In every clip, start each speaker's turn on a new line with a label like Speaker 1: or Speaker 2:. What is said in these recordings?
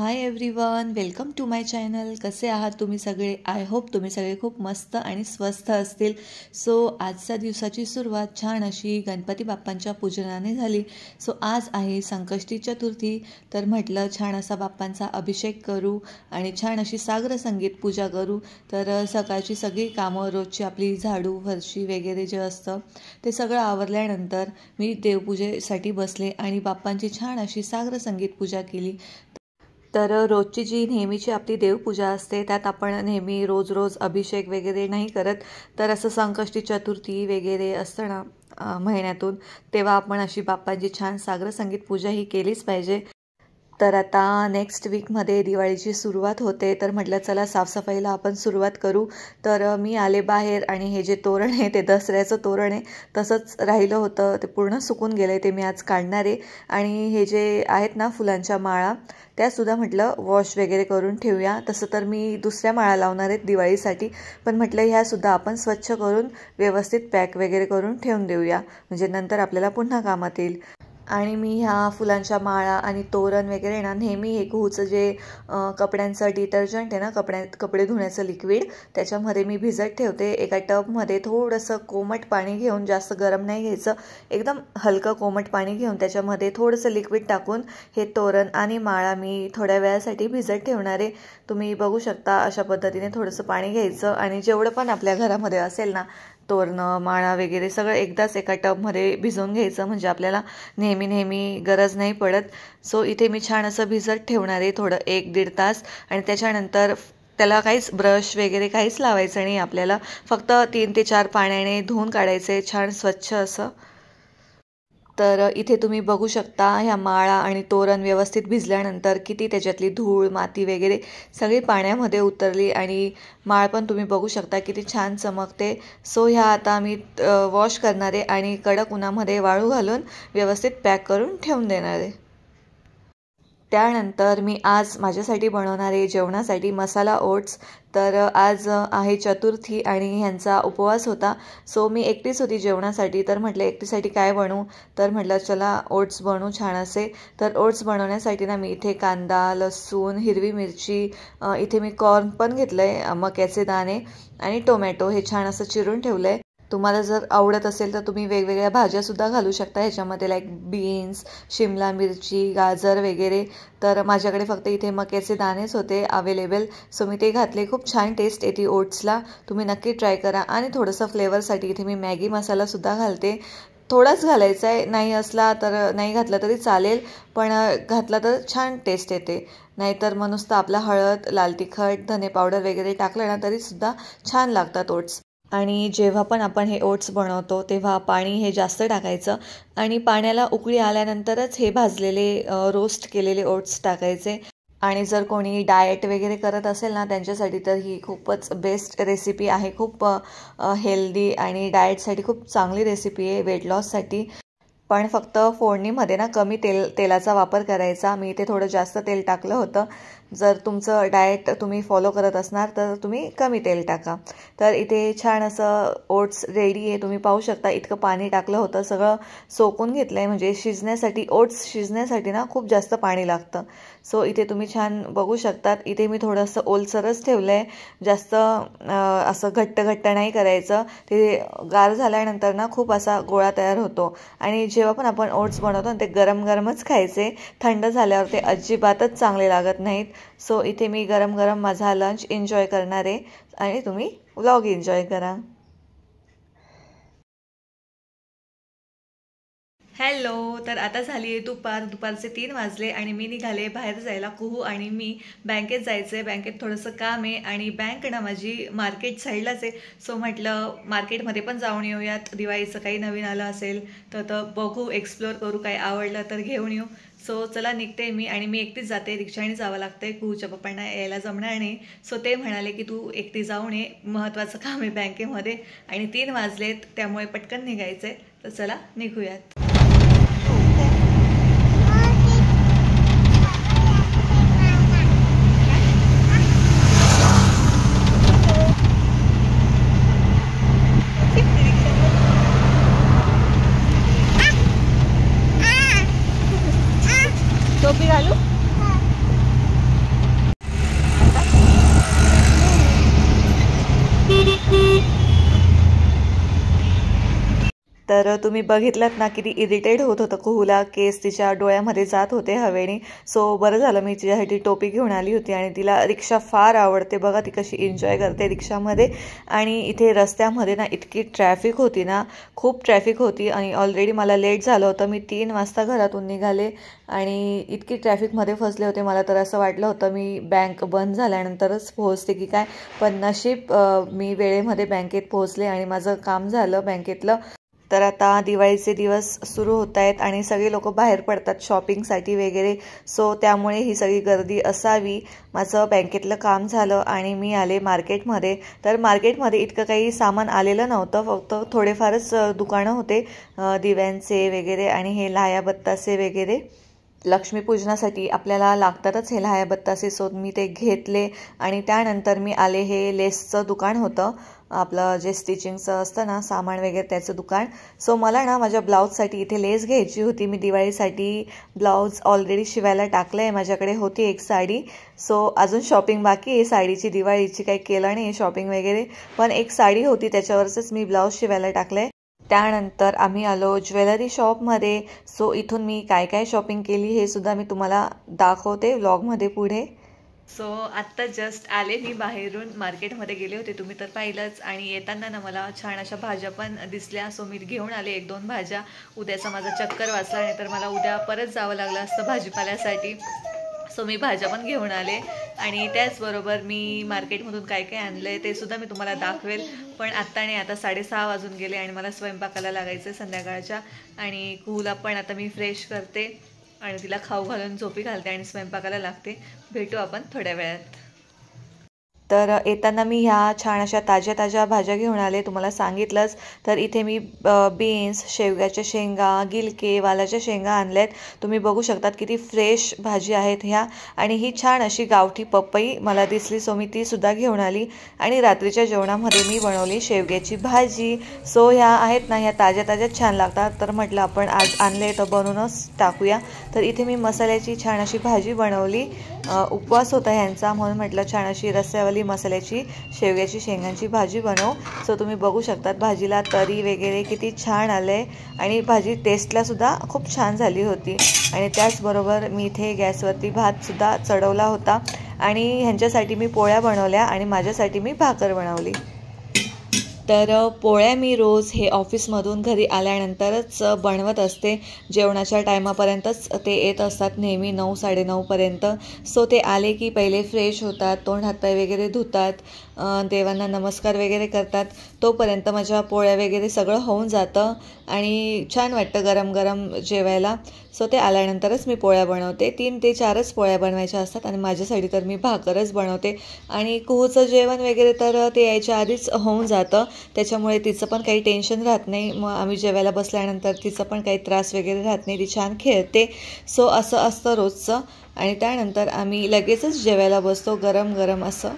Speaker 1: High everyone, welcome to my channel. कसे आहात तुम्ही सगळे? आय होप तुम्ही सगळे खूप मस्त आणि स्वस्थ असतील. सो आजच्या दिवसाची सुरुवात छान अशी गणपती बाप्पांच्या पूजनाने झाली. सो आज आहे संकष्टी चतुर्थी, तर म्हटलं छान असा बाप्पांचा अभिषेक करू आणि छान अशी सागर संगीत पूजा करू. तर सकाळची सगळी कामं रोजची आपली झाडू फरशी वगैरे जे असतं ते सगळं आवरल्यानंतर मी देवपूजेसाठी बसले आणि बाप्पांची छान अशी सागर संगीत पूजा केली. तर रोजची जी नेहमीची आपली देवपूजा असते त्यात आपण नेहमी रोज रोज अभिषेक वगैरे नाही करत. तर असं संकष्टी चतुर्थी वगैरे असतं ना महिन्यातून, तेव्हा आपण अशी बाप्पांची छान सागर संगीत पूजा ही केलीच पाहिजे. तर आता नेक्स्ट वीकमध्ये दिवाळीची सुरुवात होते, तर म्हटलं चला साफसफाईला आपण सुरुवात करू. तर मी आले बाहेर आणि हे जे तोरण आहे ते दसऱ्याचं तोरण आहे, तसंच राहिलं होतं, ते पूर्ण सुकून गेलं आहे, ते मी आज काढणार आहे. आणि हे जे आहेत ना फुलांच्या माळा, त्यासुद्धा म्हटलं वॉश वगैरे करून ठेवूया. तसं तर मी दुसऱ्या माळा लावणार आहेत दिवाळीसाठी, पण म्हटलं ह्यासुद्धा आपण स्वच्छ करून व्यवस्थित पॅक वगैरे करून ठेवून देऊया, म्हणजे नंतर आपल्याला पुन्हा कामात येईल. आणि मी ह्या फुलांच्या माळा आणि तोरण वगैरे ना नेहमी हे कुहूचं जे कपड्यांचं डिटर्जंट आहे ना, कपडे धुण्याचं लिक्विड, त्याच्यामध्ये मी भिजत ठेवते. एका टबमध्ये थोडंसं कोमट पाणी घेऊन, जास्त गरम नाही घ्यायचं, एकदम हलकं कोमट पाणी घेऊन त्याच्यामध्ये थोडंसं लिक्विड टाकून हे तोरण आणि माळा मी थोड्या वेळासाठी भिजत ठेवणार आहे. तुम्ही बघू शकता अशा पद्धतीने थोडंसं पाणी घ्यायचं आणि जेवढं पण आपल्या घरामध्ये असेल ना तोरणं माळा वगैरे सगळं एकदाच एका टबमध्ये भिजवून घ्यायचं, म्हणजे आपल्याला नेहमी गरज नाही पडत. सो इथे मी छान असं भिजत ठेवणार आहे थोडं 1-1.5 तास. आणि त्याच्यानंतर त्याला काहीच ब्रश वगैरे काहीच लावायचं नाही आपल्याला, फक्त 3 ते 4 पाण्याने धुवून काढायचे छान स्वच्छ असं. तर इथे तुम्ही बघू शकता ह्या माळा आणि तोरण व्यवस्थित भिजल्यानंतर किती त्याच्यातली धूळ माती वगैरे सगळी पाण्यामध्ये उतरली आणि माळ पण तुम्ही बघू शकता किती छान चमकते. सो ह्या आता मी वॉश करणार आहे आणि कडक उन्हामध्ये वाळू घालून व्यवस्थित पॅक करून ठेवून देणार आहे. त्यानंतर मी आज माझ्यासाठी बनवणार आहे जेवणासाठी मसाला ओट्स. तर आज आहे चतुर्थी आणि ह्यांचा उपवास होता. सो मी एकटीच होती जेवणासाठी, तर म्हटलं एकटीसाठी काय बनवू, तर म्हटलं चला ओट्स बनवू छान असे. तर ओट्स बनवण्यासाठी ना मी इथे कांदा लसूण हिरवी मिरची, इथे मी कॉर्न पण घेतलं आहे, मक्याचे दाणे आणि टोमॅटो हे छान असं चिरून ठेवलं आहे. तुम्हाला जर आवडत असेल तर तुम्ही वेगवेगळ्या भाज्यासुद्धा घालू शकता ह्याच्यामध्ये, लाईक बीन्स शिमला मिरची गाजर वगैरे. तर माझ्याकडे फक्त इथे मक्याचे दाणेच होते अवेलेबल, सो मी ते घातले. खूप छान टेस्ट येते ओट्सला, तुम्ही नक्की ट्राय करा. आणि थोडंसं फ्लेवरसाठी इथे मी मॅगी मसालासुद्धा घालते, थोडाच घालायचा आहे, नाही असला तर नाही घातला तरी चालेल, पण घातला तर छान टेस्ट येते. नाहीतर मग नुसतं आपला हळद लाल तिखट धने पावडर वगैरे टाकलं ना तरीसुद्धा छान लागतात ओट्स. आणि जेव्हा पण आपण हे ओट्स बनवतो तेव्हा पाणी हे जास्त टाकायचं आणि पाण्याला उकळी आल्यानंतरच हे भाजलेले रोस्ट केलेले ओट्स टाकायचे. आणि जर कोणी डाएट वगैरे करत असेल ना त्यांच्यासाठी तर ही खूपच बेस्ट रेसिपी आहे, खूप हेल्दी आणि डाएटसाठी खूप चांगली रेसिपी आहे, वेट लॉससाठी. पण फक्त फोडणीमध्ये ना कमी तेलाचा वापर करायचा. मी इथे थोडं जास्त तेल टाकलं होतं. जर तुमचं डाएट तुम्ही फॉलो करत असणार तर तुम्ही कमी तेल टाका. तर इथे छान असं ओट्स रेडी आहे, तुम्ही पाहू शकता. इतकं पाणी टाकलं होतं, सगळं सोकून घेतलं आहे, म्हणजे शिजण्यासाठी ओट्स शिजण्यासाठी ना खूप जास्त पाणी लागतं. सो इथे तुम्ही छान बघू शकतात. इथे मी थोडंसं ओलसरच ठेवलं आहे, जास्त असं घट्ट नाही करायचं. ते गार झाल्यानंतर ना खूप असा गोळा तयार होतो. आणि जेव्हा पण आपण ओट्स बनवतो ते गरमच खायचे, थंड झाल्यावर ते अजिबातच चांगले लागत नाहीत. सो इथे मी गरम माझा लंच एन्जॉय करणार आहे आणि तुम्ही व्लॉग एन्जॉय करा. हॅलो, तर आता झाली आहे दुपारचे 3 वाजले आणि मी निघाले बाहेर जायला. कुहू आणि मी बँकेत जायचं आहे, बँकेत थोडंसं काम आहे आणि बँक ना माझी मार्केट साईडलाच आहे. सो म्हटलं मार्केटमध्ये पण जाऊन येऊयात, दिवाळीचं काही नवीन आलं असेल तर बघू, एक्सप्लोअर करू, काही आवडलं तर घेऊन येऊ. सो चला निघते मी, आणि मी एकटीच जाते, रिक्षाने जावं लागतं आहे, कुहूच्या पप्पांना यायला जमणार नाही. सो ते म्हणाले की तू एकटी जाऊन ये, महत्त्वाचं काम आहे बँकेमध्ये आणि 3 वाजलेत त्यामुळे पटकन निघायचं आहे. तर चला निघूयात. टोपी घालू? तर तुम्ही बघितलात ना किती इरिटेट होत होतं कुहूला, केस तिच्या डोळ्यामध्ये जात होते हवेने. सो बरं झालं मी तिच्यासाठी टोपी घेऊन आली होती. आणि तिला रिक्षा फार आवडते, बघा ती कशी एन्जॉय करते रिक्षामध्ये. आणि इथे रस्त्यामध्ये ना इतकी ट्रॅफिक होती ना, खूप ट्रॅफिक होती. आणि ऑलरेडी मला लेट झालं होतं, मी 3 वाजता घरातून निघाले आणि इतकी ट्रॅफिकमध्ये फसले होते. मला तर असं वाटलं होतं मी बँक बंद झाल्यानंतरच पोहोचते की काय, पण नशीब मी वेळेमध्ये बँकेत पोहोचले आणि माझं काम झालं बँकेतलं. तर आता दिवाळीचे दिवस सुरू होत आहेत आणि सगळे लोक बाहेर पडतात शॉपिंगसाठी वगैरे. सो त्यामुळे ही सगळी गर्दी असावी. माझं बँकेतलं काम झालं आणि मी आले मार्केटमध्ये. तर मार्केटमध्ये इतकं काही सामान आलेलं नव्हतं, फक्त थोडेफारच दुकानं होते दिव्यांचे वगैरे आणि हे लाह्या बत्तासे वगैरे. लक्ष्मीपूजनासाठी आपल्याला लागतातच हे लाह्या बत्तासे. सो मी ते घेतले आणि त्यानंतर मी आले, हे लेसचं दुकान होतं आपलं, जे स्टिचिंगचं असतं ना सामान वगैरे त्याचं दुकान. सो मला ना माझ्या ब्लाऊजसाठी इथे लेस घ्यायची होती. मी दिवाळीसाठी ब्लाऊज ऑलरेडी शिवायला टाकलं आहे, माझ्याकडे होती एक साडी. सो अजून शॉपिंग बाकी आहे साडीची, दिवाळीची काही केलं नाही शॉपिंग वगैरे, पण एक साडी होती त्याच्यावरच मी ब्लाऊज शिवायला टाकलं आहे. त्यानंतर आम्ही आलो ज्वेलरी शॉपमध्ये. सो इथून मी काय काय शॉपिंग केली हे सुद्धा मी तुम्हाला दाखवते व्लॉगमध्ये पुढे. सो आत्ता जस्ट आले मी बाहेरून, मार्केटमध्ये गेले होते तुम्ही तर पाहिलंच. आणि येताना ना मला छान अशा भाज्या पण दिसल्या. सो मी घेऊन आले 1-2 भाज्या. उद्याचा माझा चक्कर वाचला, नाही तर मला उद्या परत जावं लागलं असतं भाजीपाल्यासाठी. सो मी भाज्या पण घेऊन आले आणि त्याचबरोबर मी मार्केटमधून काय काय आणलं आहे ते सुद्धा मी तुम्हाला दाखवेल. पण आत्ता नाही, आता 6:30 वाजून गेले आणि मला स्वयंपाकाला लागायचं आहे संध्याकाळच्या. आणि कुहूला पण आता मी फ्रेश करते आणि तिला खाऊ घालून झोपी घालते आणि स्वयंपाकाला लागते. भेटू आपण थोड्या वेळात. तर येताना मी ह्या छान अशा ताज्या ताज्या भाज्या घेऊन आले, तुम्हाला सांगितलंच. तर इथे मी बीन्स, शेवग्याच्या शेंगा, गिलके, वालाच्या शेंगा आणल्यात. तुम्ही बघू शकतात किती फ्रेश भाजी आहेत ह्या. आणि ही छान अशी गावठी पपई मला दिसली, सो मी ती सुद्धा घेऊन आली. आणि रात्रीच्या जेवणामध्ये मी बनवली शेवग्याची भाजी. सो ह्या आहेत ना, ह्या ताज्या ताज्याच छान लागतात. तर म्हटलं आपण आज आणले तर बनवूनच टाकूया. तर इथे मी मसाल्याची छान अशी भाजी बनवली. उपवास होता ह्यांचा म्हणून म्हटलं छान अशी रस्स्यावाली मसाल्याची शेवग्याची शेंगांची भाजी बनव. सो तुम्ही बघू शकतात भाजीला तरी वगैरे किती छान आले आणि भाजी टेस्टला सुद्धा खूप छान झाली होती. आणि त्याचबरोबर मी इथे गॅसवरती भात सुद्धा चढवला होता आणि ह्यांच्यासाठी मी पोळ्या बनवल्या आणि माझ्यासाठी मी भाकर बनवली. तर पोळ्या मी रोज हे ऑफिसमधून घरी आल्यानंतरच बनवत असते. जेवणाच्या टायमापर्यंतच ते येत असतात नेहमी 9-9:30पर्यंत. सो ते आले की पहिले फ्रेश होतात, तोंड हातपाय वगैरे धुतात, देवांना नमस्कार वगैरे करतात. तोपर्यंत माझ्या पोळ्या वगैरे सगळं होऊन जातं आणि छान वाटतं गरम गरम जेवायला. सो ते आल्यानंतरच मी पोळ्या बनवते. 3 ते 4च पोळ्या बनवायच्या असतात आणि माझ्यासाठी तर मी भाकरच बनवते. आणि कुहूचं जेवण वगैरे तर ते यायच्या आधीच होऊन जातं, त्याच्यामुळे तिचं पण काही टेन्शन राहत नाही. मग आम्ही जेवायला बसल्यानंतर तिचं पण काही त्रास वगैरे राहत नाही, ती छान खेळते. सो असं असतं रोजचं. आणि त्यानंतर आम्ही लगेचच जेवायला बसतो गरम गरम असं.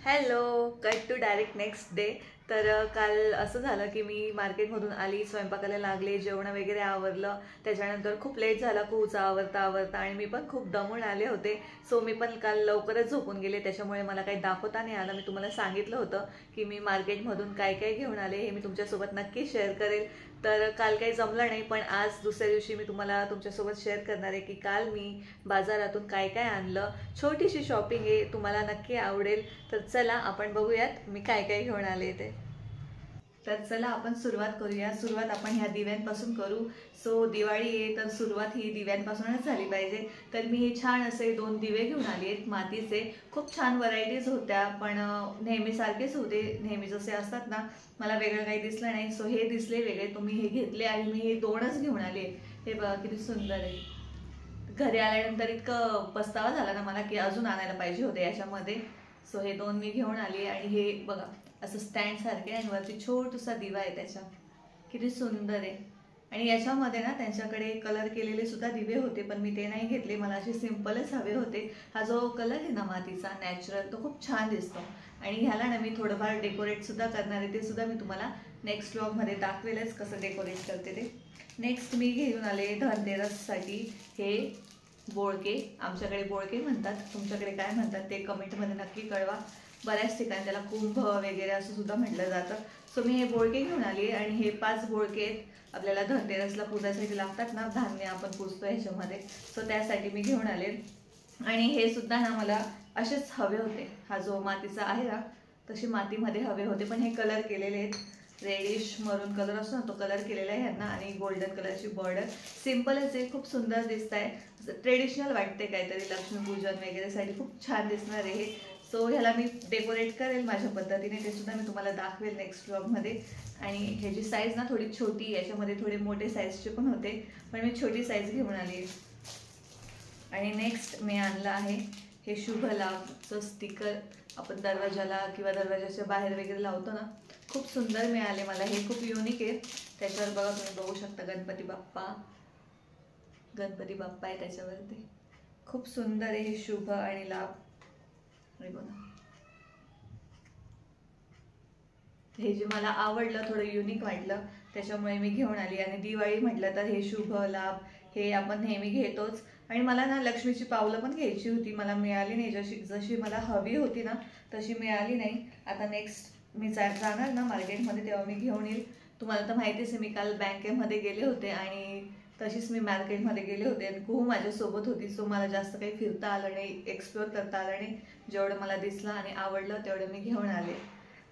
Speaker 1: Hello, cut to direct next day. तर काल असं झालं की मी मार्केटमधून आली, स्वयंपाकाला लागले, जेवण वगैरे आवरलं. त्याच्यानंतर खूप लेट झाला कुहूचा आवरता आणि मी पण खूप दमून आले होते. सो मी पण काल लवकरच झोपून गेले, त्याच्यामुळे मला काही दाखवता नाही आलं. मी तुम्हाला सांगितलं होतं की मी मार्केटमधून काय काय घेऊन आले हे मी तुमच्यासोबत नक्की शेअर करेल. तर काल काही जमलं नाही, पण आज दुसऱ्या दिवशी मी तुम्हाला तुमच्यासोबत शेअर करणार आहे की काल मी बाजारातून काय काय आणलं. छोटीशी शॉपिंग आहे, तुम्हाला नक्की आवडेल. तर चला आपण बघूयात मी काय काय घेऊन आले ते. तर चला आपण सुरुवात करूया. सुरुवात आपण ह्या दिव्यांपासून करू. सो दिवाळी आहे तर सुरुवात ही दिव्यांपासूनच झाली पाहिजे. तर मी हे छान असे 2 दिवे घेऊन आली आहेत मातीचे. खूप छान व्हरायटीज होत्या, पण नेहमीसारखेच होते, नेहमी जसे असतात ना, मला वेगळं काही दिसलं नाही. सो हे दिसले वेगळे, तुम्ही हे घेतले आणि मी हे 2च घेऊन आले. हे बघा किती सुंदर आहे. घरी आल्यानंतर इतकं पस्तावा झाला ना मला की अजून आणायला पाहिजे होते याच्यामध्ये. सो हे 2 मी घेऊन आली. आणि हे बघा असं स्टँड सारखे आणि वरती छोटूसा दिवा आहे त्याच्या, किती सुंदर आहे. आणि याच्यामध्ये ना त्यांच्याकडे कलर केलेले सुद्धा दिवे होते, पण मी ते नाही घेतले, मला असे सिंपलच हवे होते. हा जो कलर आहे ना मातीचा नॅचरल, तो खूप छान दिसतो. आणि ह्याला ना मी थोडंफार डेकोरेट सुद्धा करणार आहे, ते सुद्धा मी तुम्हाला नेक्स्ट व्लॉगमध्ये दाखवेलच कसं डेकोरेट करते ते. नेक्स्ट मी घेऊन आले धनतेरससाठी हे बोळके. आमच्याकडे बोळके म्हणतात, तुमच्याकडे काय म्हणतात ते कमेंटमध्ये नक्की कळवा. बऱ्याच ठिकाणी त्याला कुंभ वगैरे असं सुद्धा म्हटलं जातं. सो मी हे बोळके घेऊन आली आणि हे 5 बोळके आहेत आपल्याला धनतेरसला पूजासाठी लागतात ना, धान्य आपण पूजतो ह्याच्यामध्ये. सो त्यासाठी मी घेऊन आले. आणि हे सुद्धा ना मला असेच हवे होते. हा जो मातीचा आहे ना तशी मातीमध्ये हवे होते, पण हे कलर केलेले आहेत. रेडिश मरून कलर असतो ना तो कलर केलेला आहे ह्यांना आणि गोल्डन कलरची बॉर्डर. सिम्पलच आहे, खूप सुंदर दिसत आहे, ट्रेडिशनल वाटते काहीतरी लक्ष्मीपूजन वगैरेसाठी खूप छान दिसणार आहे हे. सो ह्याला मी डेकोरेट करेल माझ्या पद्धतीने, ते सुद्धा मी तुम्हाला दाखवेल नेक्स्ट व्लॉगमध्ये. आणि ह्याची साईज ना थोडी छोटी, याच्यामध्ये थोडे मोठे साईजचे पण होते, पण मी छोटी साईज घेऊन आली. आणि नेक्स्ट मी आणलं आहे हे शुभ लाभचं स्टिकर, आपण दरवाजाला किंवा दरवाजाच्या बाहेर वगैरे लावतो ना, खूप सुंदर मिळाले मला हे, खूप युनिक आहे. त्याच्यावर बघा तुम्ही बघू शकता गणपती बाप्पा आहे त्याच्यावरती, खूप सुंदर आहे हे शुभ आणि लाभ. बघा हे जे मला आवडलं, थोडं युनिक वाटलं त्याच्यामुळे मी घेऊन आली. आणि दिवाळी म्हटलं तर हे शुभ लाभ हे आपण नेहमी घेतोच. आणि मला ना लक्ष्मीची पावलं पण घ्यायची होती, मला मिळाली नाही, जशी मला हवी होती ना तशी मिळाली नाही. आता नेक्स्ट मी जाणार ना मार्केटमध्ये तेव्हा मी घेऊन येईल. तुम्हाला तर माहितीच आहे, मी काल बँकेमध्ये गेले होते आणि तशीच मी मार्केटमध्ये गेले होते आणि कुहू माझ्यासोबत होती. सो मला जास्त काही फिरता आलं नाही, एक्सप्लोअर करता आलं नाही. जेवढं मला दिसलं आणि आवडलं तेवढं मी घेऊन आले.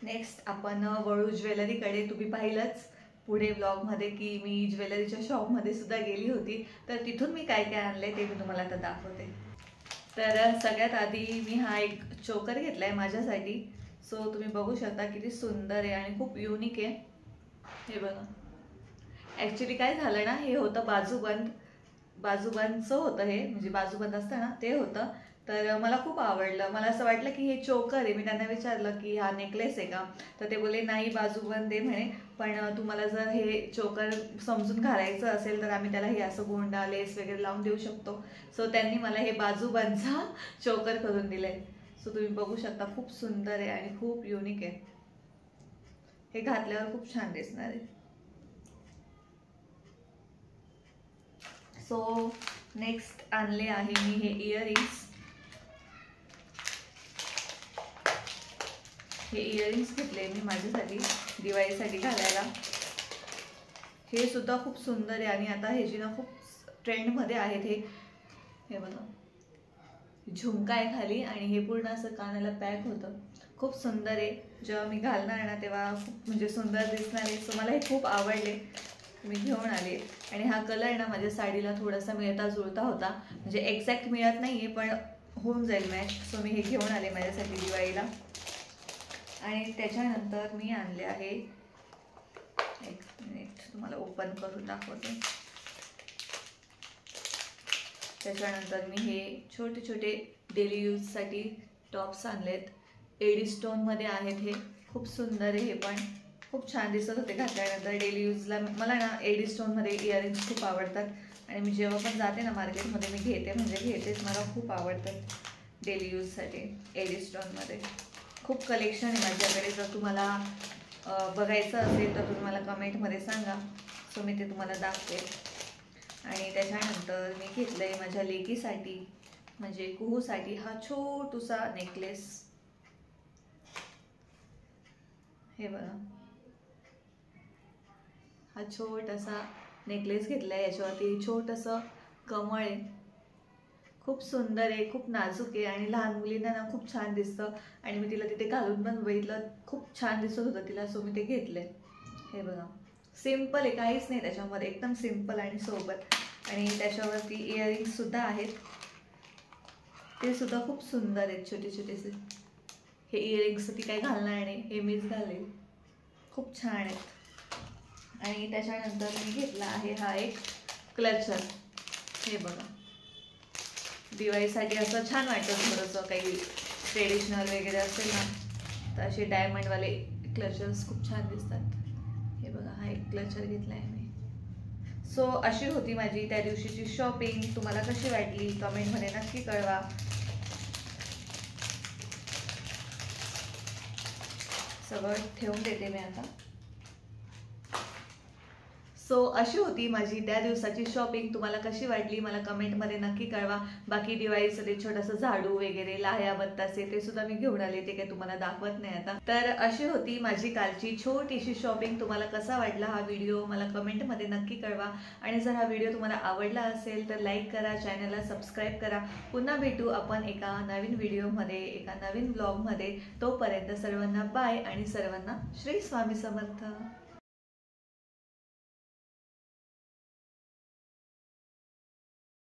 Speaker 1: नेक्स्ट आपण वळू ज्वेलरीकडे. तुम्ही पाहिलंच पुढे ब्लॉगमध्ये की मी ज्वेलरीच्या शॉपमध्ये सुद्धा गेली होती, तर तिथून मी काय काय आणले ते मी तुम्हाला आता दाखवते. तर सगळ्यात आधी मी हा एक चोकर घेतला आहे माझ्यासाठी. सो तुम्ही बघू शकता किती सुंदर आहे आणि खूप युनिक आहे. हे बघा, ॲक्च्युली काय झालं ना, हे होतं बाजूबंदचं होतं हे, म्हणजे बाजूबंद असतं ना ते होतं. तर मला खूप आवडलं, मला असं वाटलं की हे चोकर आहे. मी त्यांना विचारलं की हा नेकलेस आहे का, तर ते बोलले नाही बाजूबंद आहे म्हणे, पण तुम्हाला जर हे चोकर समजून घालायचं असेल तर आम्ही त्याला हे असं गोंडा लेस वगैरे लावून देऊ शकतो. सो त्यांनी मला हे बाजूबंदचा चोकर करून दिलं आहे. सो तुम्ही बघू शकता खूप सुंदर आहे आणि खूप युनिक आहे. हे घातल्यावर खूप छान दिसणार आहे. सो नेक्स्ट आणले आहे मी हे इयरिंग्स. हे इयरिंग्स घेतले मी माझ्यासाठी दिवाळीसाठी घालायला. हे सुद्धा खूप सुंदर आहे आणि आता हे जी ना खूप ट्रेंडमध्ये आहेत हे बघा, झुमका आहे खाली आणि हे पूर्ण असं कानाला पॅक होतं, खूप सुंदर आहे. जेव्हा मी घालणार ना तेव्हा खूप म्हणजे सुंदर दिसणार आहे. सो मला हे खूप आवडले, मी घेऊन आले. आणि हा कलर ना माझ्या साडीला थोडासा मिळता जुळता होता, म्हणजे एक्झॅक्ट मिळत नाही आहे पण होऊन जाईल मॅच. सो मी हे घेऊन आले माझ्यासाठी दिवाळीला. आणि त्याच्यानंतर मी आणले आहे, एक मिनिट तुम्हाला ओपन करून दाखवते. त्याच्यानंतर मी हे छोटे छोटे डेली यूजसाठी टॉप्स आणलेत. एडी स्टोनमध्ये आहेत, हे खूप सुंदर आहे. हे पण खूप छान दिसत होते घातल्यानंतर डेली यूजला. मला ना एडी स्टोनमध्ये इयरिंग्स खूप आवडतात आणि मी जेव्हा पण जाते ना मार्केटमध्ये मी घेतेच, मला खूप आवडतात डेली यूजसाठी एडी स्टोनमध्ये. खूप कलेक्शन आहे माझ्याकडे, जर तुम्हाला बघायचं असेल तर तुम्ही मला कमेंटमध्ये सांगा. सो मी ते तुम्हाला दाखवेल. आणि त्याच्यानंतर मी घेतलं आहे माझ्या लेकीसाठी, म्हणजे कुहूसाठी हा छोटूसा नेकलेस. हे बघा, हा छोटासा नेकलेस घेतला आहे, याच्यावरती छोटंसं कमळ आहे, खूप सुंदर आहे, खूप नाजूक आहे आणि लहान मुलींना ना खूप छान दिसतं. आणि मी तिला तिथे घालून पण बघितलं, खूप छान दिसत होतं तिला. सो मी ते घेतले. हे बघा, सिम्पल आहे, काहीच नाही त्याच्यामध्ये, एकदम सिम्पल आणि सोबत. आणि त्याच्यावरती इयरिंग्स सुद्धा आहेत, ते सुद्धा खूप सुंदर आहेत, छोटे छोटेसे. हे इयरिंग्स ती काही घालणार नाही, हे मीच घालेल, खूप छान आहेत. आणि त्याच्यानंतर मी घेतला आहे हा एक क्लचर. हे बघा, दिवाळीसाठी असं छान वाटतं, थोडंसं काही ट्रेडिशनल वगैरे असेल ना तर असे डायमंडवाले क्लचर्स खूप छान दिसतात. हे बघा, हा एक क्लचर घेतला आहे मी. सो अशी होती माझी त्या दिवशीची शॉपिंग. तुम्हाला कशी वाटली कमेंटमध्ये नक्की कळवा. सगळं ठेवून देते मी आता. सो अशी होती माझी त्या दिवसाची शॉपिंग. तुम्हाला कशी वाटली मला कमेंटमध्ये नक्की कळवा. बाकी दिवाळीसाठी छोटंसं झाडू वगैरे लाह्या बत्तासे ते सुद्धा मी घेऊन आले, ते काही तुम्हाला दाखवत नाही आता. तर अशी होती माझी कालची छोटीशी शॉपिंग. तुम्हाला कसा वाटला हा व्हिडिओ मला कमेंटमध्ये नक्की कळवा. आणि जर हा व्हिडिओ तुम्हाला आवडला असेल तर लाईक करा, चॅनलला सबस्क्राईब करा. पुन्हा भेटू आपण एका नवीन व्हिडिओमध्ये, एका नवीन ब्लॉगमध्ये. तोपर्यंत सर्वांना बाय आणि सर्वांना श्री स्वामी समर्थ.